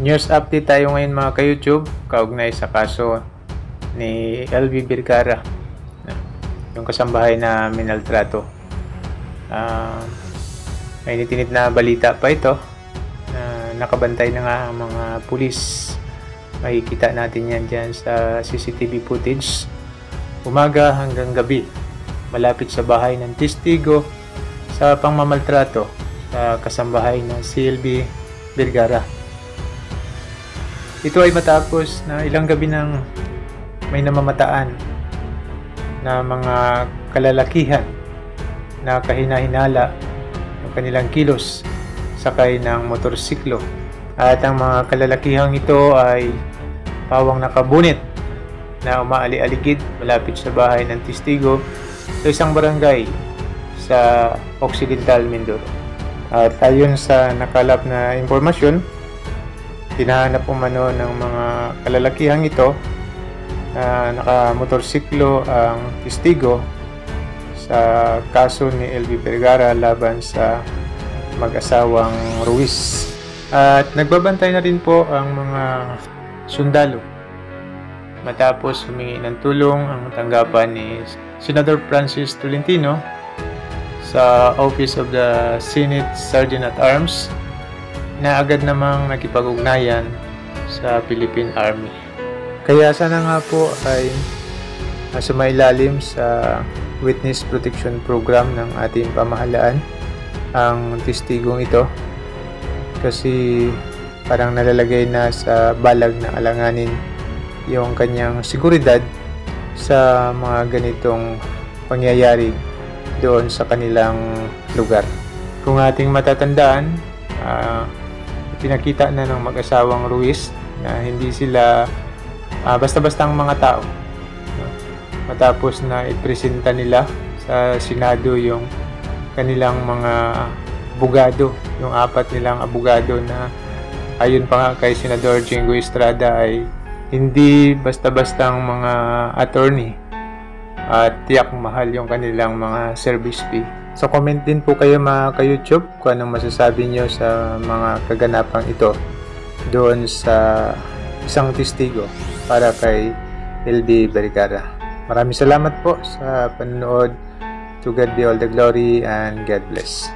News update tayo ngayon mga ka-YouTube kaugnay sa kaso ni LV Vergara, yung kasambahay na minaltrato. May nitinit na balita pa ito na nakabantay na nga ang mga pulis. Makikita natin yan dyan sa CCTV footage umaga hanggang gabi malapit sa bahay ng testigo sa pangmamaltrato sa kasambahay na si LV Vergara. Ito ay matapos na ilang gabi nang may namamataan na mga kalalakihan na kahina-hinala ng kanilang kilos sakay ng motorsiklo. At ang mga kalalakihang ito ay pawang nakabunit na umaali-aligid malapit sa bahay ng testigo sa isang barangay sa Occidental Mindoro. At ayon sa nakalap na impormasyon, tinahanap umano ng mga kalalakihang ito na nakamotorsiklo ang testigo sa kaso ni LV Vergara laban sa mag-asawang Ruiz. At nagbabantay na rin po ang mga sundalo. Matapos humingi ng tulong ang tanggapan ni Senador Francis Tolentino sa Office of the Senate Sergeant at Arms, na agad namang nakipag-ugnayan sa Philippine Army. Kaya sana nga po ay sumailalim sa Witness Protection Program ng ating pamahalaan ang testigong ito, kasi parang nalalagay na sa balag na alanganin yung kanyang seguridad sa mga ganitong pangyayari doon sa kanilang lugar. Kung ating matatandaan, pinakita na ng mag-asawang Ruiz na hindi sila basta-bastang mga tao. Matapos na ipresenta nila sa Senado yung kanilang mga abogado, yung 4 nilang abogado na ayon pa nga kay Senador Jingo Estrada ay hindi basta-bastang mga attorney at tiyak mahal yung kanilang mga service fee. So comment din po kayo mga ka-YouTube kung anong masasabi nyo sa mga kaganapang ito doon sa isang testigo para kay LV Vergara. Maraming salamat po sa panonood. To God be all the glory and God bless.